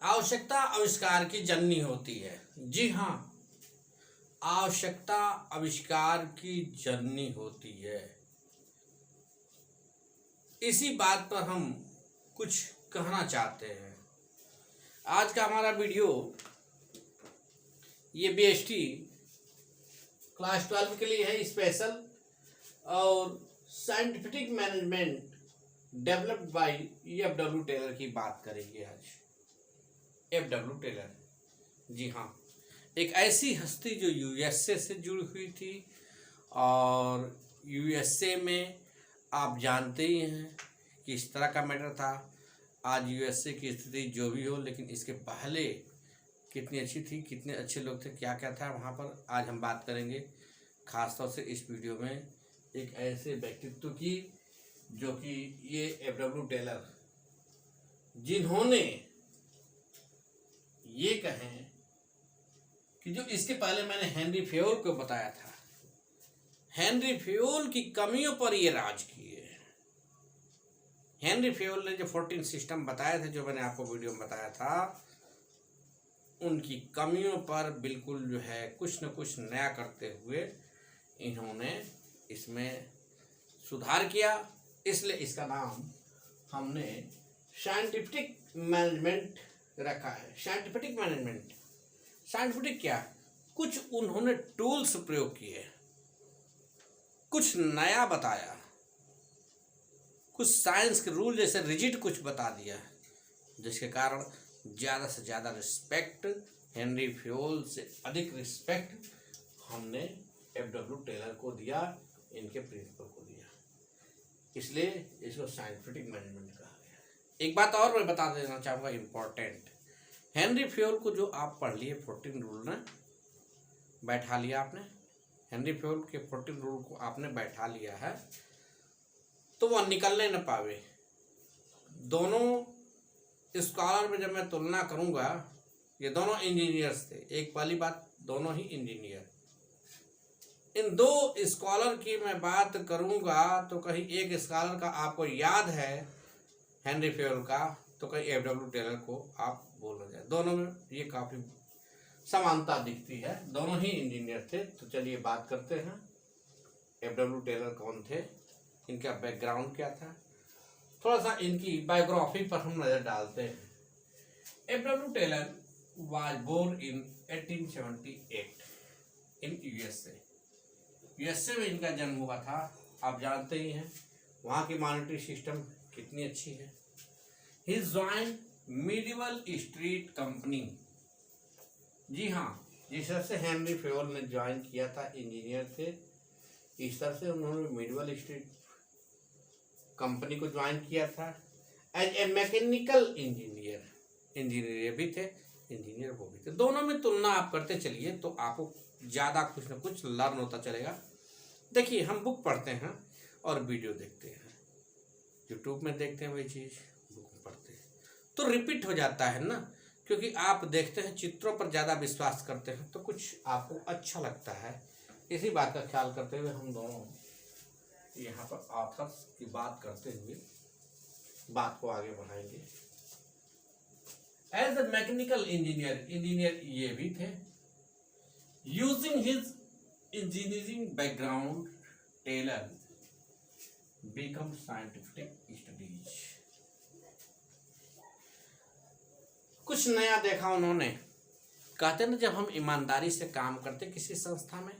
आवश्यकता आविष्कार की जननी होती है। जी हाँ, आवश्यकता आविष्कार की जननी होती है। इसी बात पर हम कुछ कहना चाहते हैं। आज का हमारा वीडियो ये बीएसटी क्लास 12 के लिए है स्पेशल, और scientific management developed by F W. Taylor की बात करेंगे आज। एफ.डब्ल्यू. टेलर, जी हाँ, एक ऐसी हस्ती जो यूएसए से जुड़ी हुई थी, और यूएसए में आप जानते ही हैं कि इस तरह का मैटर था। आज यूएसए की स्थिति जो भी हो, लेकिन इसके पहले कितनी अच्छी थी, कितने अच्छे लोग थे, क्या क्या था वहाँ पर, आज हम बात करेंगे। खासतौर से इस वीडियो में एक ऐसे व्यक्तित्व की जो कि ये एफ.डब्ल्यू. टेलर, जिन्होंने ये कहें कि जो इसके पहले मैंने हेनरी फेयोल को बताया था, हेनरी फेयोल की कमियों पर ये राज किए। हेनरी फेयोल ने जो 14 सिस्टम बताए थे, जो मैंने आपको वीडियो में बताया था, उनकी कमियों पर बिल्कुल जो है कुछ न कुछ नया करते हुए इन्होंने इसमें सुधार किया। इसलिए इसका नाम हमने साइंटिफिक मैनेजमेंट रखा है। साइंटिफिक मैनेजमेंट, साइंटिफिक क्या, कुछ उन्होंने टूल्स प्रयोग किए, कुछ नया बताया, कुछ साइंस के रूल जैसे रिजिड कुछ बता दिया, जिसके कारण ज़्यादा से ज़्यादा रिस्पेक्ट, हेनरी फेयोल से अधिक रिस्पेक्ट हमने एफ.डब्ल्यू. टेलर को दिया, इनके प्रिंसिपल को दिया। इसलिए इसको साइंटिफिक मैनेजमेंट कहा गया। एक बात और मैं बता देना चाहूँगा इम्पोर्टेंट, हेनरी फेयोल को जो आप पढ़ लिए 14 रूल ने बैठा लिया आपने, हेनरी फेयोल के 14 रूल को आपने बैठा लिया है, तो वह निकलने न पावे। दोनों स्कॉलर में जब मैं तुलना करूँगा, ये दोनों इंजीनियर्स थे। एक पहली बात, दोनों ही इंजीनियर। इन दो स्कॉलर की मैं बात करूँगा तो कहीं एक स्कॉलर का आपको याद है हेनरी फेयोल का, तो कहीं एफ.डब्ल्यू. टेलर को आप बोल रहे हैं। दोनों में ये काफ़ी समानता दिखती है, दोनों ही इंजीनियर थे। तो चलिए बात करते हैं एफ.डब्ल्यू. टेलर कौन थे, इनका बैकग्राउंड क्या था, थोड़ा सा इनकी बायोग्राफी पर हम नज़र डालते हैं। F W. Taylor was born in 1878 in USA. USA में इनका जन्म हुआ था। आप जानते ही हैं वहाँ की मॉनेटरी सिस्टम कितनी अच्छी है। ही जॉइन मिडिवल स्ट्रीट कंपनी, जी हाँ, जिस तरह से हेनरी फेयोल ने ज्वाइन किया था, इंजीनियर थे, इस तरह से उन्होंने मिडिवल स्ट्रीट कंपनी को ज्वाइन किया था as a mechanical engineer. Engineer भी थे, इंजीनियर वो भी थे। दोनों में तुलना आप करते चलिए तो आपको ज़्यादा कुछ ना कुछ लर्न होता चलेगा। देखिए, हम बुक पढ़ते हैं और वीडियो देखते हैं, यूट्यूब में देखते हैं वही चीज़ बुक में पढ़ते हैं, तो रिपीट हो जाता है ना, क्योंकि आप देखते हैं चित्रों पर ज़्यादा विश्वास करते हैं तो कुछ आपको अच्छा लगता है। इसी बात का ख्याल करते हुए हम दोनों यहाँ पर ऑथर्स की बात करते हुए बात को आगे बढ़ाएंगे। As a mechanical engineer, engineer ये भी थे। Using his engineering background, Taylor become scientific studies. कुछ नया देखा उन्होंने। कहते ना, जब हम ईमानदारी से काम करते किसी संस्था में,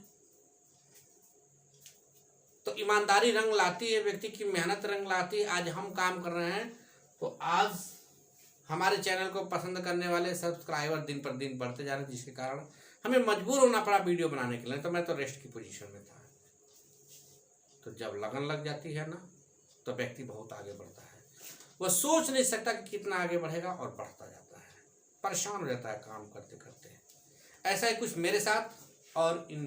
तो ईमानदारी रंग लाती है, व्यक्ति की मेहनत रंग लाती है। आज हम काम कर रहे हैं तो आज हमारे चैनल को पसंद करने वाले सब्सक्राइबर दिन पर दिन बढ़ते जा रहे हैं, जिसके कारण हमें मजबूर होना पड़ा वीडियो बनाने के लिए। तो मैं तो रेस्ट की पोजीशन में था। तो जब लगन लग जाती है ना, तो व्यक्ति बहुत आगे बढ़ता है। वह सोच नहीं सकता कि कितना आगे बढ़ेगा, और बढ़ता जाता है, परेशान हो जाता है काम करते करते। ऐसा ही कुछ मेरे साथ और इन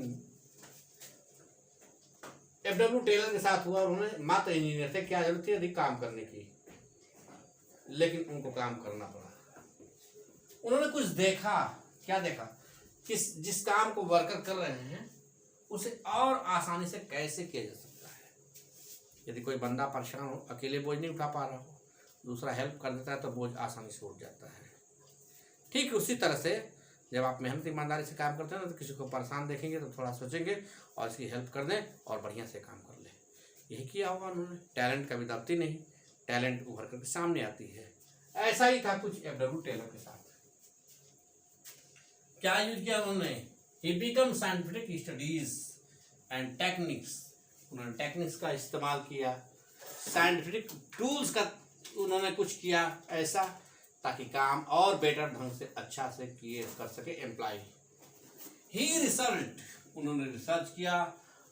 एफ.डब्ल्यू. टेलर के साथ हुआ। उन्होंने मात्र इंजीनियर थे, क्या जरूरत थी अधिक काम करने की, लेकिन उनको काम करना पड़ा। उन्होंने कुछ देखा। क्या देखा? जिस काम को वर्कर कर रहे हैं उसे और आसानी से कैसे किया जा सकता है। यदि कोई बंदा परेशान हो, अकेले बोझ नहीं उठा पा रहा हो, दूसरा हेल्प कर देता है तो बोझ आसानी से उठ जाता है। ठीक उसी तरह से जब आप मेहनत ईमानदारी से काम करते हैं ना, तो किसी को परेशान देखेंगे तो थोड़ा सोचेंगे और इसकी हेल्प कर दें और बढ़िया से काम कर लें। यही किया होगा उन्होंने। टैलेंट कभी दबती नहीं, टैलेंट उभर करके सामने आती है। ऐसा ही था कुछ एफडब्ल्यू टेलर के साथ। क्या यूज किया उन्होंने? He become scientific studies and techniques. उन्होंने टेक्निक्स का इस्तेमाल किया, साइंटिफिक टूल्स का उन्होंने कुछ किया ऐसा, ताकि काम और बेटर ढंग से अच्छा से किए कर सके एम्प्लॉय। ही रिसर्च, उन्होंने रिसर्च किया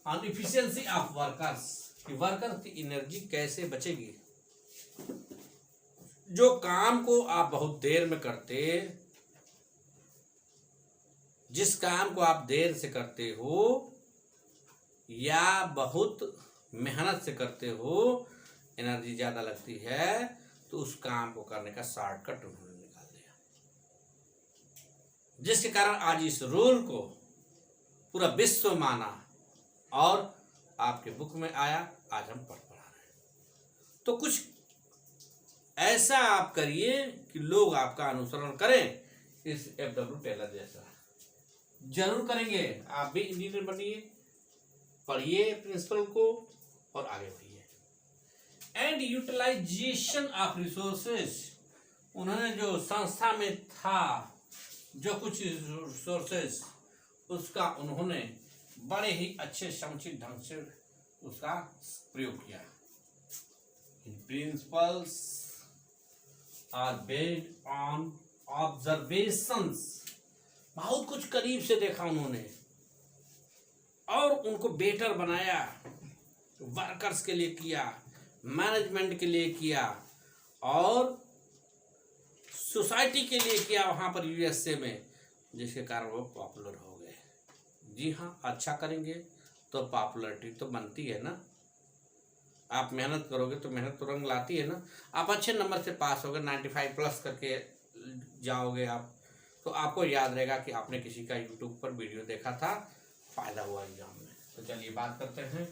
ऑन इफिशिएंसी ऑफ वर्कर्स, कि वर्कर की एनर्जी कैसे बचेगी। जो काम को आप बहुत देर में करते, जिस काम को आप देर से करते हो या बहुत मेहनत से करते हो, एनर्जी ज़्यादा लगती है, तो उस काम को करने का शॉर्टकट उन्होंने निकाल दिया, जिसके कारण आज इस रूल को पूरा विश्व माना और आपके बुक में आया, आज हम पढ़ रहे हैं। तो कुछ ऐसा आप करिए कि लोग आपका अनुसरण करें, इस एफडब्ल्यू टेलर जैसा। जरूर करेंगे। आप भी इंजीनियर बनिए, पढ़िए प्रिंसिपल को और आगे बढ़िए। एंड यूटिलाइजेशन ऑफ रिसोर्सेज, उन्होंने जो संस्था में था जो कुछ रिसोर्सेज, उसका उन्होंने बड़े ही अच्छे समुचित ढंग से उसका प्रयोग किया। Principles are based on observations, बहुत कुछ करीब से देखा उन्होंने और उनको बेटर बनाया, वर्कर्स के लिए किया, मैनेजमेंट के लिए किया और सोसाइटी के लिए किया वहाँ पर यूएसए में, जिसके कारण वो पॉपुलर हो गए। जी हाँ, अच्छा करेंगे तो पॉपुलरिटी तो बनती है ना। आप मेहनत करोगे तो मेहनत तो रंग लाती है ना। आप अच्छे नंबर से पास होगे, 95 प्लस करके जाओगे आप, तो आपको याद रहेगा कि आपने किसी का यूट्यूब पर वीडियो देखा था, फायदा हुआ एग्जाम में। तो चलिए बात करते हैं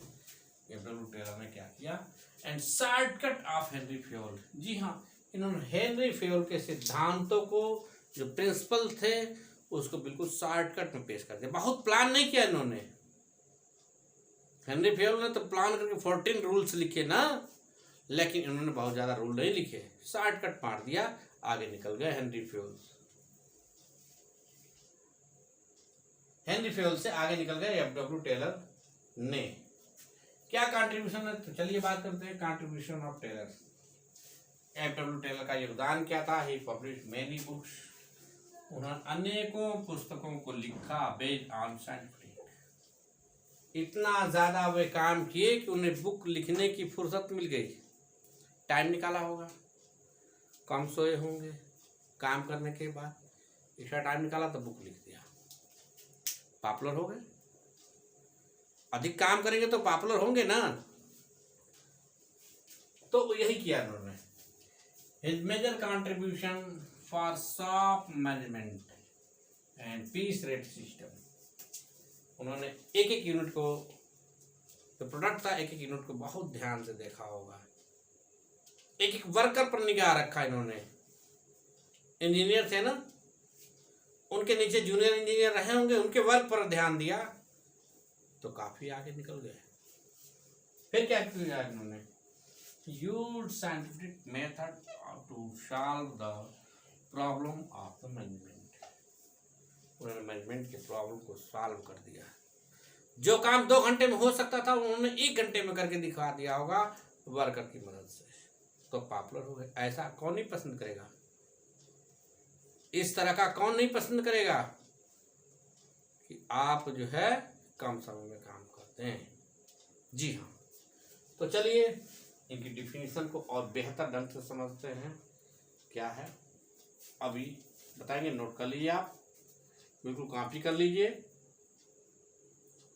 एफडब्ल्यू टेलर ने क्या किया। And shortcut of Henry Fayol, जी हाँ, इन्होंने हेनरी फ्योल के सिद्धांतों को, जो प्रिंसिपल थे, उसको बिल्कुल शॉर्टकट में पेश कर दिया। बहुत प्लान नहीं किया इन्होंने। हेनरी फ्योल ने तो प्लान करके 14 रूल्स लिखे ना, लेकिन इन्होंने बहुत ज्यादा रूल नहीं लिखे, शॉर्टकट मार दिया, आगे निकल गए हेनरी फ्योल। हेनरी फ्योल से आगे निकल गए एफडब्ल्यू टेलर ने। क्या कंट्रीब्यूशन है? तो चलिए बात करते हैं contribution of Taylor. F W Taylor का योगदान क्या था? ही पब्लिश मेनी बुक्स, उन्होंने अनेकों पुस्तकों को लिखा बेस्ड ऑन साइंटिफिक। इतना ज्यादा वे काम किए कि उन्हें बुक लिखने की फुर्सत मिल गई। टाइम निकाला होगा, कम सोए होंगे, काम करने के बाद एक्स्ट्रा टाइम निकाला तो बुक लिख दिया, पॉपुलर हो गए। अधिक काम करेंगे तो पॉपुलर होंगे ना। तो यही किया उन्होंने। His major contribution for shop management and piece rate system, उन्होंने एक एक यूनिट को, जो प्रोडक्ट था, एक एक यूनिट को बहुत ध्यान से देखा होगा। एक एक वर्कर पर निगाह रखा इन्होंने। इंजीनियर थे ना, उनके नीचे जूनियर इंजीनियर रहे होंगे, उनके वर्क पर ध्यान दिया तो काफी आगे निकल गए। फिर क्या किया इन्होंने? Used scientific method to solve the problem of the management, उन्होंने मैनेजमेंट के प्रॉब्लम को सॉल्व कर दिया। जो काम 2 घंटे में हो सकता था, उन्होंने 1 घंटे में करके दिखा दिया होगा वर्कर की मदद से, तो पॉपुलर हो गए। ऐसा कौन नहीं पसंद करेगा? इस तरह का कौन नहीं पसंद करेगा कि आप जो है कम समय में काम करते हैं। जी हाँ, तो चलिए इनकी डिफिनीशन को और बेहतर ढंग से समझते हैं। क्या है अभी बताएंगे, नोट कर लीजिए, आप बिल्कुल कॉपी कर लीजिए,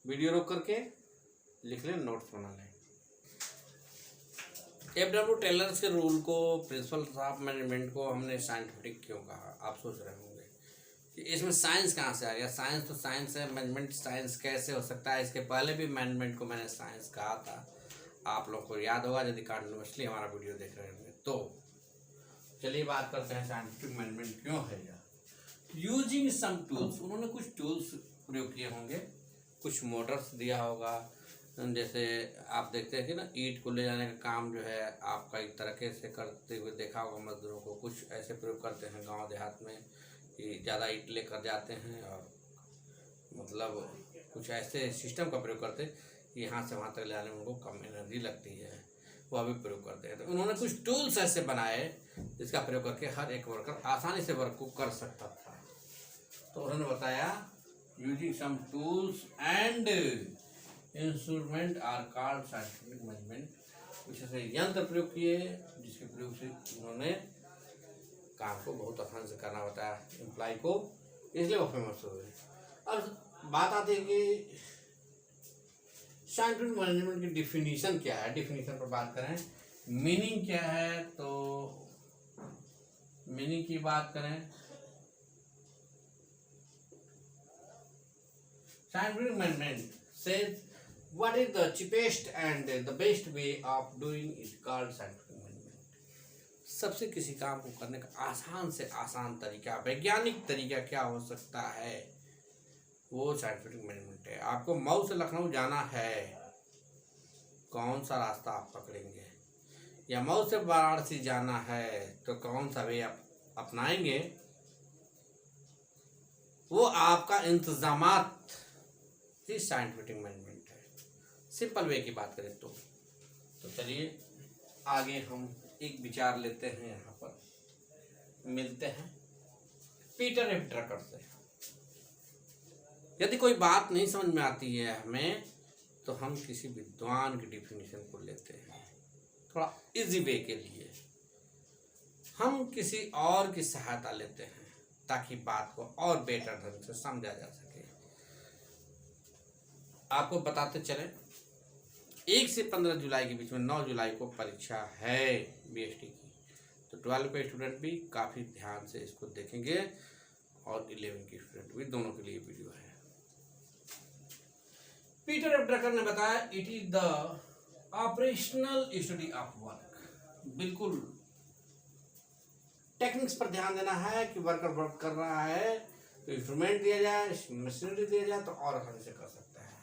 वीडियो रोक करके लिख लें, नोट्स बना लें। एफडब्ल्यू टेलर्स के रूल को, प्रिंसिपल्स ऑफ मैनेजमेंट को हमने साइंटिफिक क्यों कहा? आप सोच रहे होंगे कि इसमें साइंस कहाँ से आ गया। साइंस तो साइंस है, मैनेजमेंट साइंस कैसे हो सकता है? इसके पहले भी मैनेजमेंट को मैंने साइंस कहा था, आप लोग को याद होगा यदि कंटिन्यूअसली हमारा वीडियो देख रहे होंगे तो। चलिए बात करते हैं साइंटिफिक मैनेजमेंट क्यों है यह। यूजिंग सम टूल्स, उन्होंने कुछ टूल्स प्रयोग किए होंगे, कुछ मोटर्स दिया होगा। जैसे आप देखते हैं कि ना ईंट को ले जाने का काम जो है आपका एक तरीके से करते हुए देखा होगा मजदूरों को। कुछ ऐसे प्रयोग करते हैं गांव देहात में कि ज़्यादा ईंट लेकर जाते हैं और मतलब कुछ ऐसे सिस्टम का प्रयोग करते हैं कि यहाँ से वहाँ तक ले जाने में उनको कम एनर्जी लगती है, वह भी प्रयोग करते हैं। तो उन्होंने कुछ टूल्स ऐसे बनाए जिसका प्रयोग करके हर एक वर्कर आसानी से वर्क को कर सकता था। तो उन्होंने बताया using some tools and instrument are called scientific measurement. कुछ ऐसे यंत्र प्रयोग किए जिसके प्रयोग से उन्होंने काम को बहुत आसान से करना बताया एम्प्लॉय को, इसलिए वो फेमस हो गए। अब बात आती है कि साइंटिफिक मैनेजमेंट की डिफिनीशन क्या है। डिफिनीशन पर बात करें, मीनिंग क्या है, तो मीनिंग की बात करें, scientific management says what is the cheapest and the best way of doing it called scientific management. सबसे किसी काम को करने का आसान से आसान तरीका, वैज्ञानिक तरीका क्या हो सकता है, वो साइंटिफिक मैनेजमेंट है। आपको मऊ से लखनऊ जाना है, कौन सा रास्ता आप पकड़ेंगे, या मऊ से वाराणसी जाना है तो कौन सा वे आप अपनाएंगे, वो आपका इंतजामात ही साइंटिफिक मैनेजमेंट है। सिंपल वे की बात करें तो चलिए आगे हम एक विचार लेते हैं, यहाँ पर मिलते हैं पीटर एफ ड्रकर से। यदि कोई बात नहीं समझ में आती है हमें तो हम किसी विद्वान की डिफिनीशन को लेते हैं, थोड़ा इजी वे के लिए हम किसी और की सहायता लेते हैं ताकि बात को और बेटर ढंग से समझा जा सके। आपको बताते चले 1 से 15 जुलाई के बीच में 9 जुलाई को परीक्षा है बीएसटी की, तो 12 के स्टूडेंट भी काफ़ी ध्यान से इसको देखेंगे और 11 के स्टूडेंट भी, दोनों के लिए वीडियो है। पीटर एफ ड्रकर ने बताया it is the operational study of work. बिल्कुल टेक्निक्स पर ध्यान देना है कि वर्कर वर्क कर रहा है तो इंस्ट्रूमेंट दिया जाए, मशीनरी दिया जाए तो और आसानी से कर सकता है।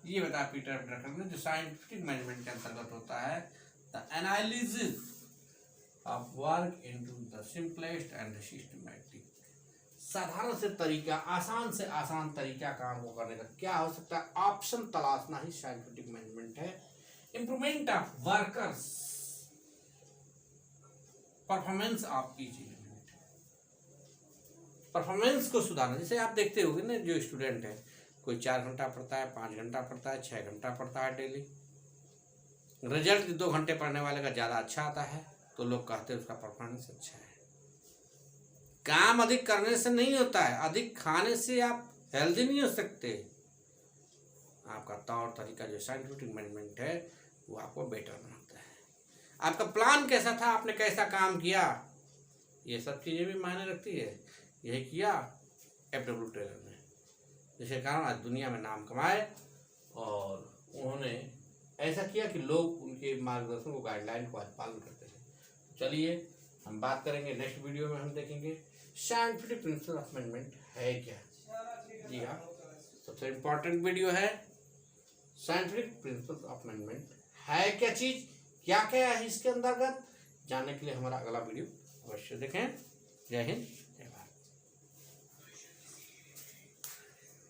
ये बताया पीटर एफ ड्रकर ने, जो साइंटिफिक मैनेजमेंट के अंतर्गत होता है the analysis of work into the simplest and systematic. साधारण से तरीका, आसान से आसान तरीका काम को करने का क्या हो सकता है, ऑप्शन तलाशना ही साइंटिफिक मैनेजमेंट है। Improvement of workers performance of each element, performance को सुधारना। जैसे आप देखते होंगे ना, जो स्टूडेंट है कोई 4 घंटा पढ़ता है, 5 घंटा पढ़ता है, 6 घंटा पढ़ता है डेली, रिजल्ट 2 घंटे पढ़ने वाले का ज़्यादा अच्छा आता है तो लोग कहते हैं उसका परफॉर्मेंस अच्छा है। काम अधिक करने से नहीं होता है, अधिक खाने से आप हेल्दी नहीं हो सकते। आपका तौर तरीका जो साइंटिफिक मैनेजमेंट है वो आपको बेटर बनाता है। आपका प्लान कैसा था, आपने कैसा काम किया, ये सब चीज़ें भी मायने रखती है। यही किया एफ.डब्ल्यू. टेलर ने, जिसके कारण आज दुनिया में नाम कमाए और उन्होंने ऐसा किया कि लोग उनके मार्गदर्शन को, गाइडलाइन को आज पालन करते हैं। चलिए हम बात करेंगे नेक्स्ट वीडियो में, हम देखेंगे साइंटिफिक प्रिंसिपल ऑफ मैनेजमेंट है क्या। जी हाँ, सबसे इम्पोर्टेंट वीडियो है साइंटिफिक प्रिंसिपल ऑफ मैनेजमेंट है क्या चीज़, क्या क्या है इसके अंतर्गत, जानने के लिए हमारा अगला वीडियो अवश्य देखें। जय हिंद।